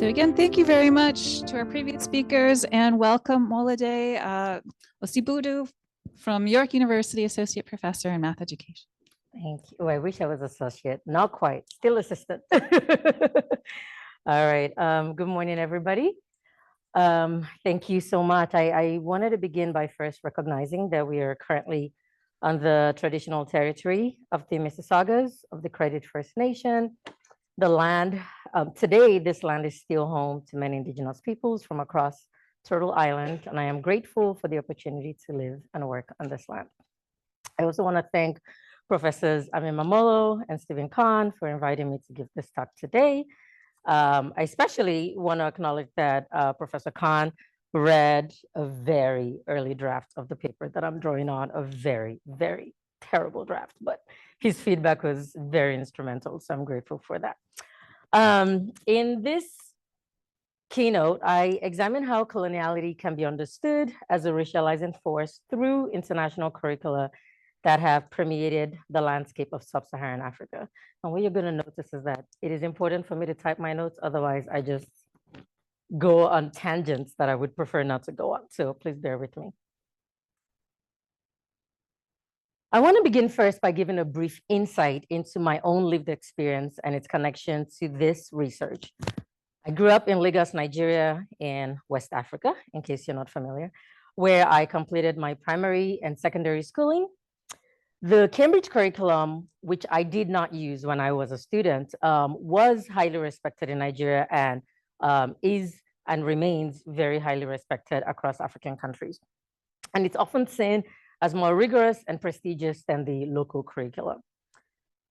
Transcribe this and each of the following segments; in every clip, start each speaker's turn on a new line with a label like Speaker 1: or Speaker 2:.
Speaker 1: So again, thank you very much to our previous speakers and welcome Molade Osibodu from York University, Associate Professor in Math Education.
Speaker 2: Thank you. Oh, I wish I was associate. Not quite. Still assistant. All right. Good morning, everybody. Thank you so much. I wanted to begin by first recognizing that we are currently on the traditional territory of the Mississaugas of the Credit First Nation. The land, today, this land is still home to many indigenous peoples from across Turtle Island, and I am grateful for the opportunity to live and work on this land. I also want to thank Professors Amin Mamolo and Stephen Khan for inviting me to give this talk today. I especially want to acknowledge that Professor Khan read a very early draft of the paper that I'm drawing on, a very, very terrible draft, but his feedback was very instrumental, so I'm grateful for that. In this keynote, I examine how coloniality can be understood as a racializing force through international curricula that have permeated the landscape of Sub-Saharan Africa. And what you're going to notice is that it is important for me to type my notes, otherwise I just go on tangents that I would prefer not to go on, so please bear with me. I want to begin first by giving a brief insight into my own lived experience and its connection to this research. I grew up in Lagos, Nigeria, in West Africa, in case you're not familiar, where I completed my primary and secondary schooling. The Cambridge curriculum, which I did not use when I was a student, was highly respected in Nigeria and is and remains very highly respected across African countries. And it's often seen as more rigorous and prestigious than the local curriculum.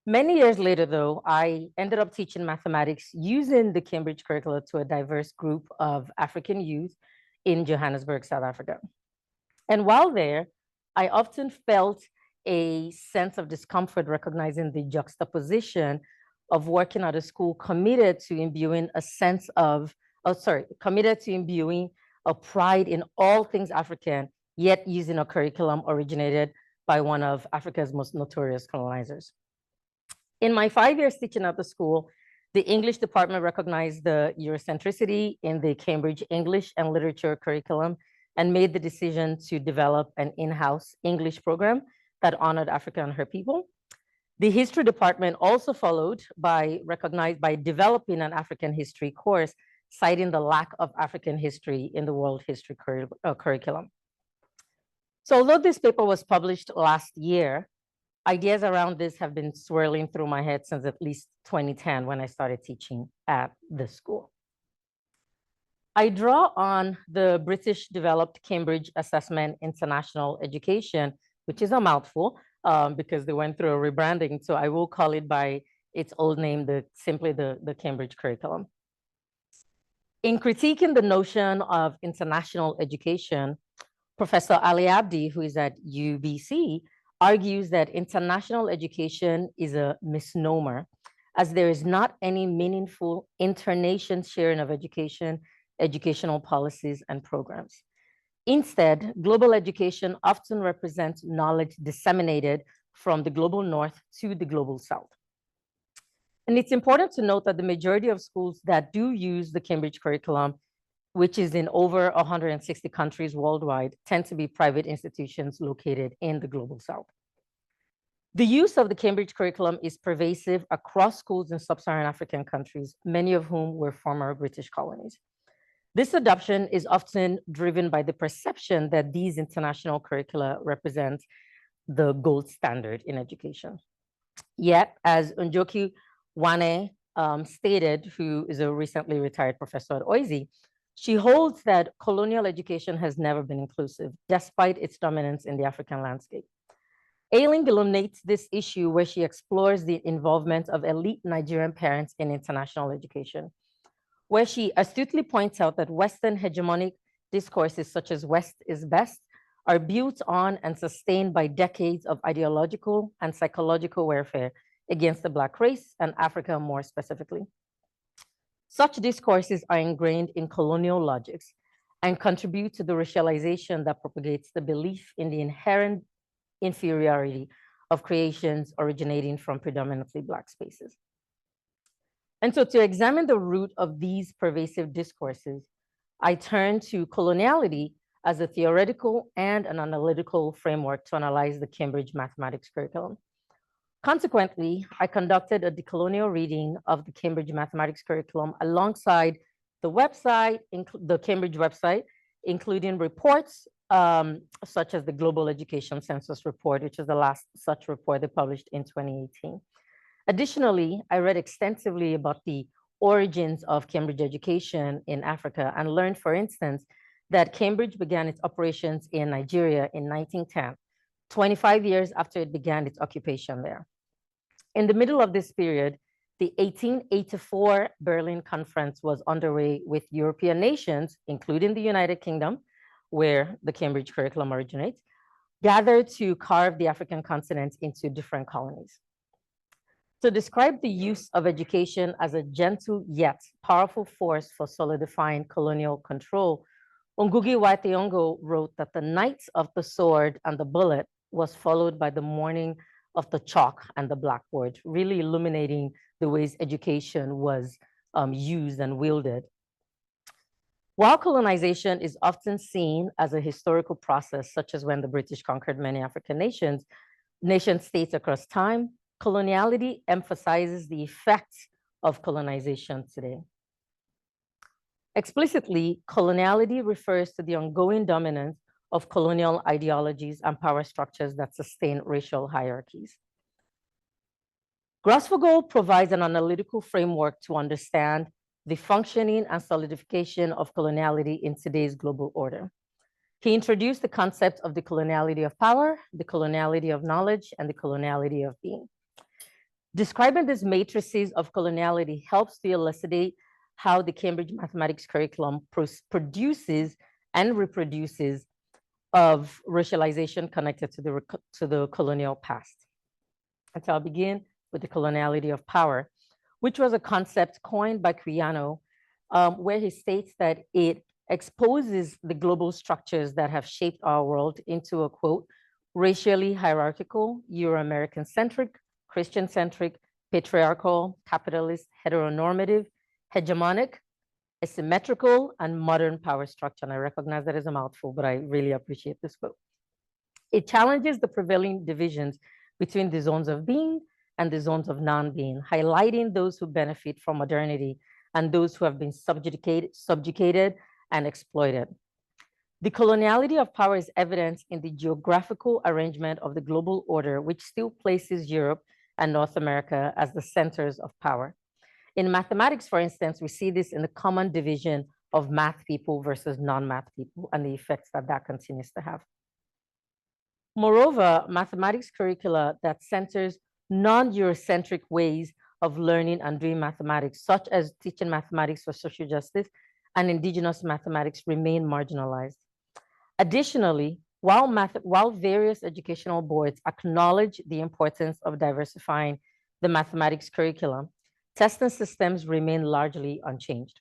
Speaker 2: Many years later, though, I ended up teaching mathematics using the Cambridge curricula to a diverse group of African youth in Johannesburg, South Africa. And while there, I often felt a sense of discomfort recognizing the juxtaposition of working at a school committed to imbuing a sense of, committed to imbuing a pride in all things African, yet using a curriculum originated by one of Africa's most notorious colonizers. In my 5 years teaching at the school, the English department recognized the Eurocentricity in the Cambridge English and Literature curriculum and made the decision to develop an in-house English program that honored Africa and her people. The history department also followed by developing an African history course, citing the lack of African history in the world history curriculum. So although this paper was published last year, ideas around this have been swirling through my head since at least 2010 when I started teaching at the school. I draw on the British developed Cambridge Assessment International Education, which is a mouthful because they went through a rebranding. So I will call it by its old name, simply the Cambridge curriculum. In critiquing the notion of international education, Professor Ali Abdi, who is at UBC, argues that international education is a misnomer, as there is not any meaningful inter-nation sharing of education, educational policies, and programs. Instead, global education often represents knowledge disseminated from the global north to the global south. And it's important to note that the majority of schools that do use the Cambridge curriculum, which is in over 160 countries worldwide, tend to be private institutions located in the global south. The use of the Cambridge curriculum is pervasive across schools in sub-Saharan African countries, many of whom were former British colonies. This adoption is often driven by the perception that these international curricula represent the gold standard in education. Yet, as Njoki Wane stated, who is a recently retired professor at OISE, she holds that colonial education has never been inclusive, despite its dominance in the African landscape. Ailing illuminates this issue where she explores the involvement of elite Nigerian parents in international education, where she astutely points out that Western hegemonic discourses such as West is best are built on and sustained by decades of ideological and psychological warfare against the Black race and Africa more specifically. Such discourses are ingrained in colonial logics and contribute to the racialization that propagates the belief in the inherent inferiority of creations originating from predominantly Black spaces. And so to examine the root of these pervasive discourses, I turn to coloniality as a theoretical and an analytical framework to analyze the Cambridge mathematics curriculum. Consequently, I conducted a decolonial reading of the Cambridge mathematics curriculum alongside the website, the Cambridge website, including reports such as the Global Education Census Report, which is the last such report they published in 2018. Additionally, I read extensively about the origins of Cambridge education in Africa and learned, for instance, that Cambridge began its operations in Nigeria in 1910, 25 years after it began its occupation there. In the middle of this period, the 1884 Berlin Conference was underway with European nations, including the United Kingdom, where the Cambridge curriculum originates, gathered to carve the African continent into different colonies. To describe the use of education as a gentle yet powerful force for solidifying colonial control, Ngugi wa Thiong'o wrote that the night of the sword and the bullet was followed by the morning of the chalk and the blackboard, really illuminating the ways education was used and wielded. While colonization is often seen as a historical process, such as when the British conquered many African nation states across time, coloniality emphasizes the effects of colonization today. Explicitly, coloniality refers to the ongoing dominance of colonial ideologies and power structures that sustain racial hierarchies. Grosfoguel provides an analytical framework to understand the functioning and solidification of coloniality in today's global order. He introduced the concept of the coloniality of power, the coloniality of knowledge, and the coloniality of being. Describing these matrices of coloniality helps to elucidate how the Cambridge mathematics curriculum produces and reproduces of racialization connected to the colonial past. And so I'll begin with the coloniality of power, which was a concept coined by Quijano, where he states that it exposes the global structures that have shaped our world into a, quote, racially hierarchical, Euro-American centric, Christian centric, patriarchal, capitalist, heteronormative, hegemonic, asymmetrical, and modern power structure. And I recognize that is a mouthful, but I really appreciate this quote. It challenges the prevailing divisions between the zones of being and the zones of non-being, highlighting those who benefit from modernity and those who have been subjugated and exploited. The coloniality of power is evident in the geographical arrangement of the global order, which still places Europe and North America as the centers of power. In mathematics, for instance, we see this in the common division of math people versus non-math people and the effects that that continues to have. Moreover, mathematics curricula that centers non-Eurocentric ways of learning and doing mathematics, such as teaching mathematics for social justice and indigenous mathematics, remain marginalized. Additionally, while various educational boards acknowledge the importance of diversifying the mathematics curriculum, testing systems remain largely unchanged.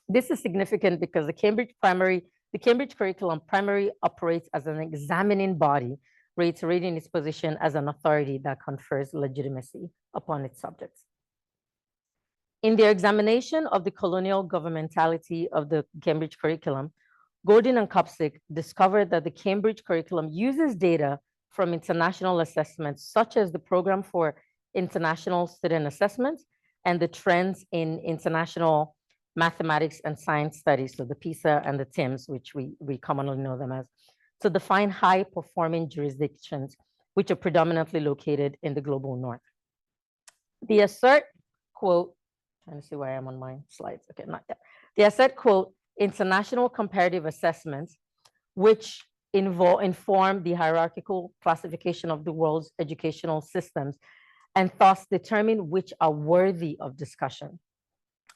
Speaker 2: This is significant because the Cambridge curriculum primarily operates as an examining body, reiterating its position as an authority that confers legitimacy upon its subjects. In their examination of the colonial governmentality of the Cambridge curriculum, Gordon and Kopsick discovered that the Cambridge curriculum uses data from international assessments, such as the Program for International Student Assessment and the Trends in International Mathematics and Science Studies, so the PISA and the TIMSS, which we commonly know them as, to define high-performing jurisdictions, which are predominantly located in the global north. They assert, quote, trying to see where I am on my slides. Okay, not yet. They assert, quote, international comparative assessments, which inform the hierarchical classification of the world's educational systems and thus determine which are worthy of discussion.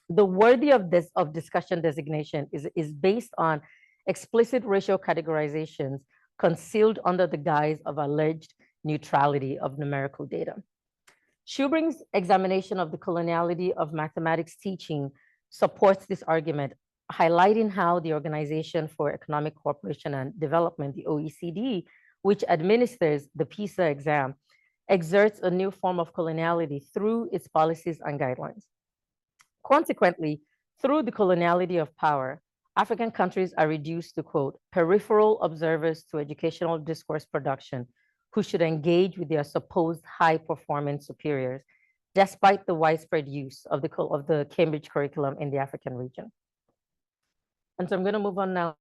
Speaker 2: The worthy of discussion designation is based on explicit racial categorizations concealed under the guise of alleged neutrality of numerical data. Schubring's examination of the coloniality of mathematics teaching supports this argument, highlighting how the Organization for Economic Cooperation and Development, the OECD, which administers the PISA exam, exerts a new form of coloniality through its policies and guidelines. Consequently, through the coloniality of power, African countries are reduced to, quote, peripheral observers to educational discourse production who should engage with their supposed high-performing superiors, despite the widespread use of the Cambridge curriculum in the African region. And so I'm going to move on now,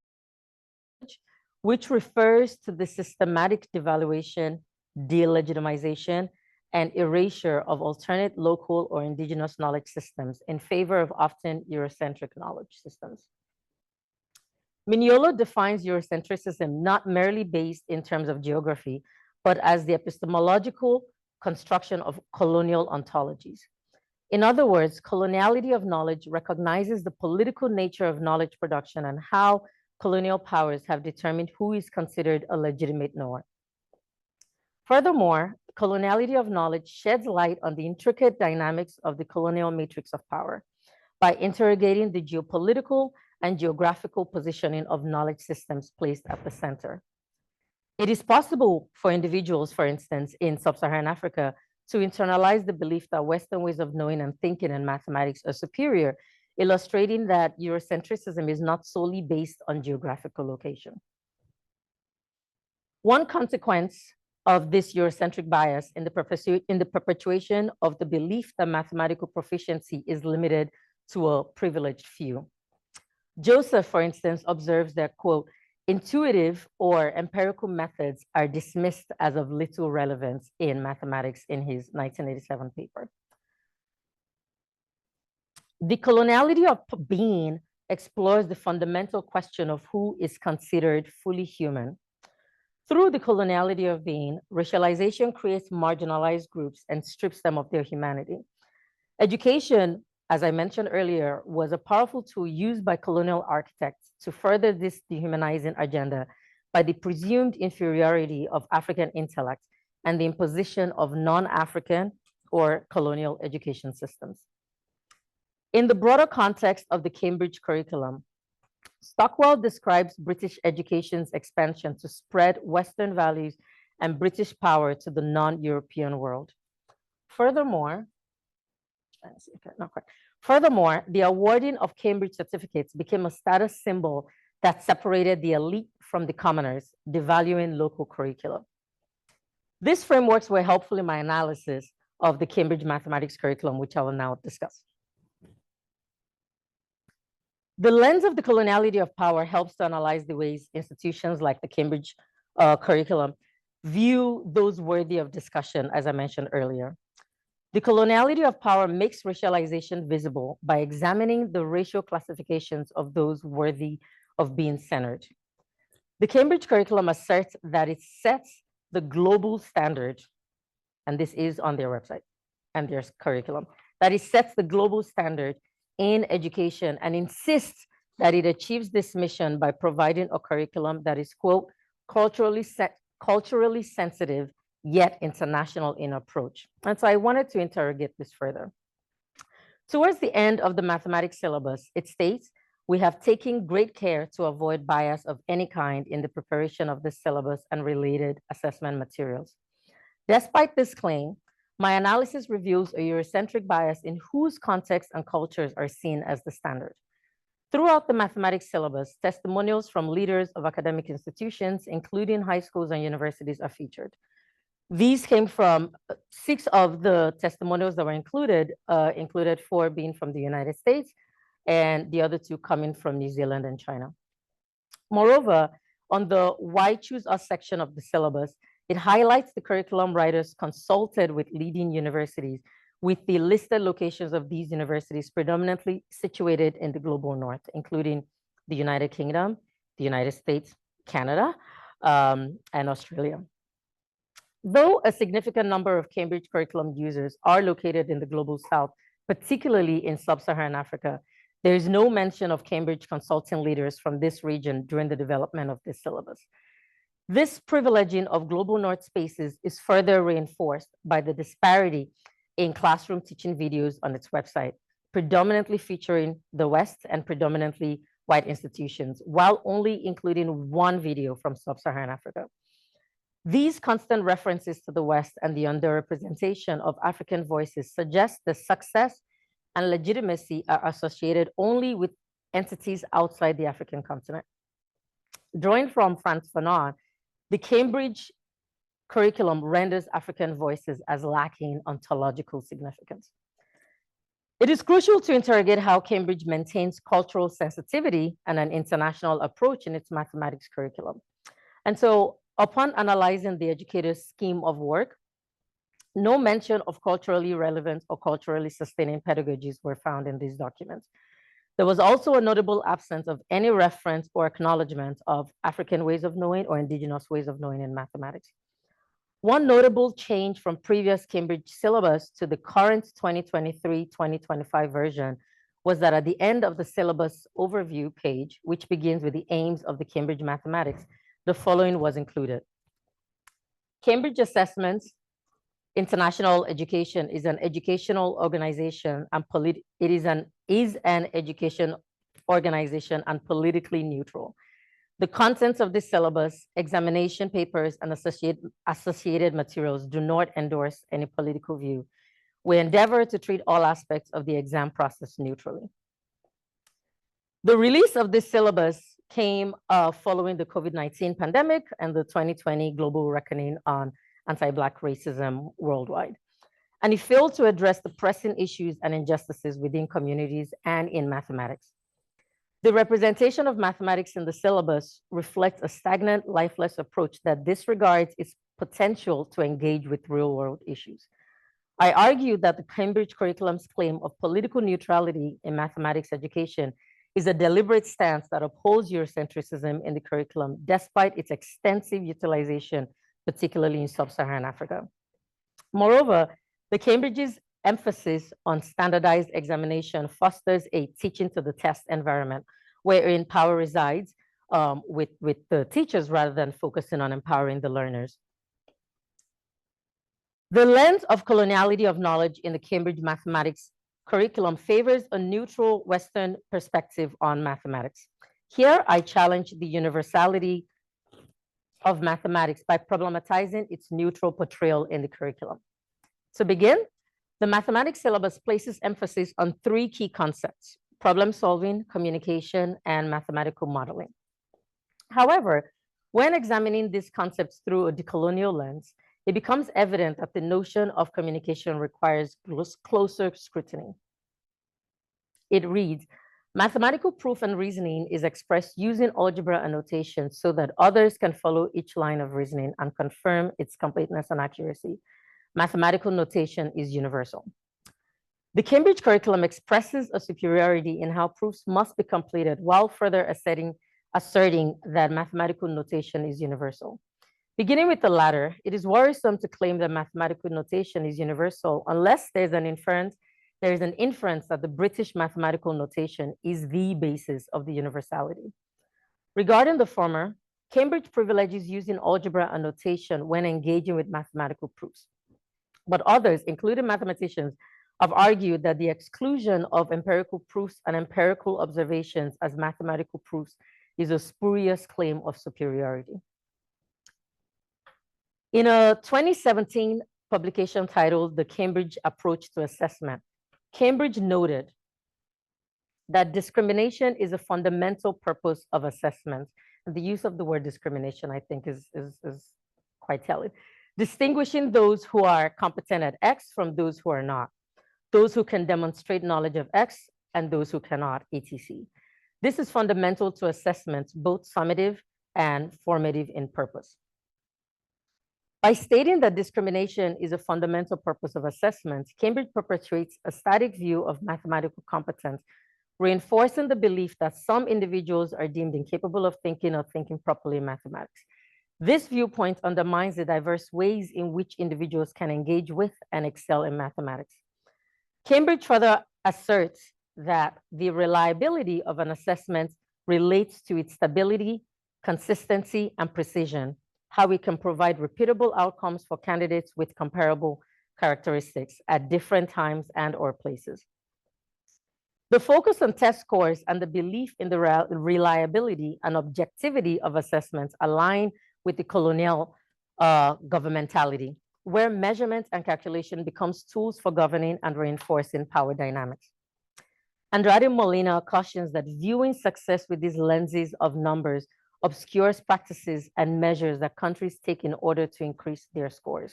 Speaker 2: which refers to the systematic devaluation, delegitimization, and erasure of alternate local or indigenous knowledge systems in favor of often Eurocentric knowledge systems. Mignolo defines Eurocentrism not merely based in terms of geography, but as the epistemological construction of colonial ontologies. In other words, coloniality of knowledge recognizes the political nature of knowledge production and how colonial powers have determined who is considered a legitimate knower. Furthermore, coloniality of knowledge sheds light on the intricate dynamics of the colonial matrix of power by interrogating the geopolitical and geographical positioning of knowledge systems placed at the center. It is possible for individuals, for instance, in Sub-Saharan Africa, to internalize the belief that Western ways of knowing and thinking in mathematics are superior, illustrating that Eurocentrism is not solely based on geographical location. One consequence of this Eurocentric bias in the perpetuation of the belief that mathematical proficiency is limited to a privileged few. Joseph, for instance, observes that, quote, intuitive or empirical methods are dismissed as of little relevance in mathematics in his 1987 paper. The coloniality of being explores the fundamental question of who is considered fully human. Through the coloniality of being, racialization creates marginalized groups and strips them of their humanity. Education, as I mentioned earlier, was a powerful tool used by colonial architects to further this dehumanizing agenda by the presumed inferiority of African intellect and the imposition of non-African or colonial education systems. In the broader context of the Cambridge curriculum, Stockwell describes British education's expansion to spread Western values and British power to the non-European world. Furthermore, the awarding of Cambridge certificates became a status symbol that separated the elite from the commoners, devaluing local curricula. These frameworks were helpful in my analysis of the Cambridge mathematics curriculum, which I will now discuss. The lens of the coloniality of power helps to analyze the ways institutions like the Cambridge curriculum view those worthy of discussion, as I mentioned earlier. The coloniality of power makes racialization visible by examining the racial classifications of those worthy of being centered. The Cambridge curriculum asserts that it sets the global standard, and this is on their website and their curriculum, that it sets the global standard in education and insists that it achieves this mission by providing a curriculum that is, quote, culturally sensitive, yet international in approach. And so I wanted to interrogate this further. Towards the end of the mathematics syllabus, it states, we have taken great care to avoid bias of any kind in the preparation of the syllabus and related assessment materials. Despite this claim, my analysis reveals a Eurocentric bias in whose contexts and cultures are seen as the standard. Throughout the mathematics syllabus, testimonials from leaders of academic institutions, including high schools and universities, are featured. These came from 6 of the testimonials that were included 4 being from the United States and the other 2 coming from New Zealand and China. Moreover, on the Why Choose Us section of the syllabus, it highlights the curriculum writers consulted with leading universities, with the listed locations of these universities predominantly situated in the global north, including the United Kingdom, the United States, Canada, and Australia. Though a significant number of Cambridge curriculum users are located in the global south, particularly in Sub-Saharan Africa, there is no mention of Cambridge consulting leaders from this region during the development of this syllabus. This privileging of global north spaces is further reinforced by the disparity in classroom teaching videos on its website, predominantly featuring the West and predominantly white institutions, while only including 1 video from Sub-Saharan Africa. These constant references to the West and the underrepresentation of African voices suggest the success and legitimacy are associated only with entities outside the African continent. Drawing from Frantz Fanon, the Cambridge curriculum renders African voices as lacking ontological significance. It is crucial to interrogate how Cambridge maintains cultural sensitivity and an international approach in its mathematics curriculum. And so upon analyzing the educator's scheme of work, no mention of culturally relevant or culturally sustaining pedagogies were found in these documents. There was also a notable absence of any reference or acknowledgement of African ways of knowing or indigenous ways of knowing in mathematics. One notable change from previous Cambridge syllabus to the current 2023-2025 version was that at the end of the syllabus overview page, which begins with the aims of the Cambridge mathematics, the following was included. Cambridge Assessments International Education is an educational organization and is an education organization and politically neutral. The contents of this syllabus, examination papers, and associated materials do not endorse any political view. We endeavor to treat all aspects of the exam process neutrally. The release of this syllabus came following the COVID-19 pandemic and the 2020 global reckoning on anti-Black racism worldwide. And it failed to address the pressing issues and injustices within communities and in mathematics. The representation of mathematics in the syllabus reflects a stagnant, lifeless approach that disregards its potential to engage with real-world issues. I argue that the Cambridge curriculum's claim of political neutrality in mathematics education is a deliberate stance that upholds Eurocentrism in the curriculum, despite its extensive utilization, particularly in Sub-Saharan Africa. Moreover, the Cambridge's emphasis on standardized examination fosters a teaching to the test environment wherein power resides with the teachers rather than focusing on empowering the learners. The lens of coloniality of knowledge in the Cambridge mathematics curriculum favors a neutral Western perspective on mathematics. Here, I challenge the universality of mathematics by problematizing its neutral portrayal in the curriculum. To begin, the mathematics syllabus places emphasis on three key concepts: problem solving, communication, and mathematical modeling. However, when examining these concepts through a decolonial lens, it becomes evident that the notion of communication requires closer scrutiny. It reads, mathematical proof and reasoning is expressed using algebra and notation so that others can follow each line of reasoning and confirm its completeness and accuracy. Mathematical notation is universal. The Cambridge curriculum expresses a superiority in how proofs must be completed while further asserting that mathematical notation is universal. Beginning with the latter, it is worrisome to claim that mathematical notation is universal unless there is an inference that the British mathematical notation is the basis of the universality. Regarding the former, Cambridge privileges using algebra and notation when engaging with mathematical proofs. But others, including mathematicians, have argued that the exclusion of empirical proofs and empirical observations as mathematical proofs is a spurious claim of superiority. In a 2017 publication titled The Cambridge Approach to Assessment, Cambridge noted that discrimination is a fundamental purpose of assessment. And the use of the word discrimination, I think, is quite telling. Distinguishing those who are competent at X from those who are not, those who can demonstrate knowledge of X and those who cannot, etc. This is fundamental to assessments, both summative and formative in purpose. By stating that discrimination is a fundamental purpose of assessment, Cambridge perpetuates a static view of mathematical competence, reinforcing the belief that some individuals are deemed incapable of thinking or thinking properly in mathematics. This viewpoint undermines the diverse ways in which individuals can engage with and excel in mathematics. Cambridge further asserts that the reliability of an assessment relates to its stability, consistency, and precision, how we can provide repeatable outcomes for candidates with comparable characteristics at different times and/or places. The focus on test scores and the belief in the reliability and objectivity of assessments align with the colonial governmentality, where measurement and calculation becomes tools for governing and reinforcing power dynamics. Andrade Molina cautions that viewing success with these lenses of numbers obscures practices and measures that countries take in order to increase their scores.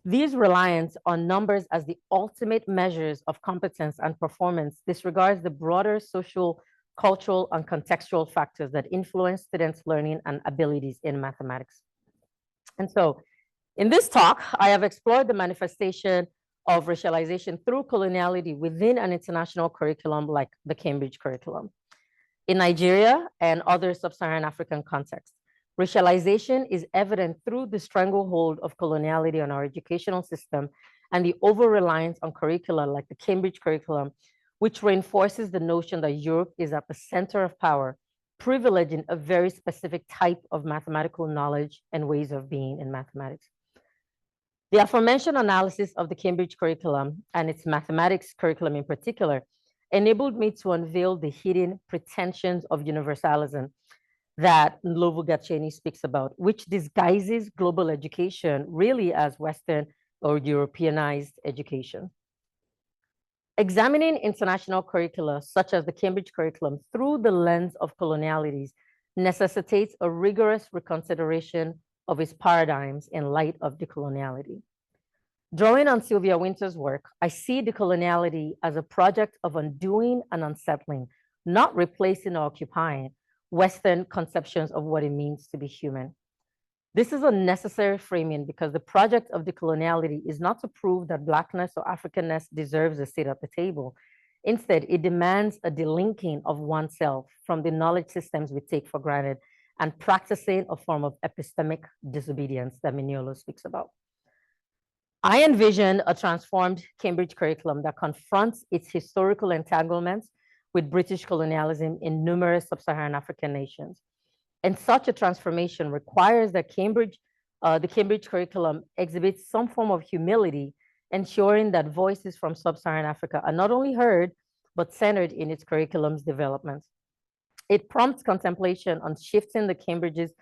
Speaker 2: These reliance on numbers as the ultimate measures of competence and performance disregards the broader social, cultural, and contextual factors that influence students' learning and abilities in mathematics. And so in this talk, I have explored the manifestation of racialization through coloniality within an international curriculum like the Cambridge curriculum. In Nigeria and other Sub-Saharan African contexts, racialization is evident through the stranglehold of coloniality on our educational system and the over-reliance on curricula like the Cambridge curriculum, which reinforces the notion that Europe is at the center of power, privileging a very specific type of mathematical knowledge and ways of being in mathematics. The aforementioned analysis of the Cambridge curriculum and its mathematics curriculum in particular enabled me to unveil the hidden pretensions of universalism that Ndlovu Gatcheni speaks about, which disguises global education really as Western or Europeanized education. Examining international curricula, such as the Cambridge curriculum, through the lens of colonialities necessitates a rigorous reconsideration of its paradigms in light of decoloniality. Drawing on Sylvia Winter's work, I see decoloniality as a project of undoing and unsettling, not replacing or occupying Western conceptions of what it means to be human. This is a necessary framing because the project of decoloniality is not to prove that Blackness or Africanness deserves a seat at the table. Instead, it demands a delinking of oneself from the knowledge systems we take for granted and practicing a form of epistemic disobedience that Miniolo speaks about. I envision a transformed Cambridge curriculum that confronts its historical entanglements with British colonialism in numerous Sub-Saharan African nations. And such a transformation requires that the Cambridge curriculum exhibits some form of humility, ensuring that voices from Sub-Saharan Africa are not only heard, but centered in its curriculum's development. It prompts contemplation on shifting the Cambridge's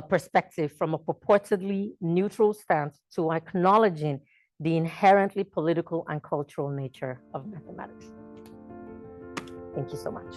Speaker 2: perspective from a purportedly neutral stance to acknowledging the inherently political and cultural nature of mathematics. Thank you so much.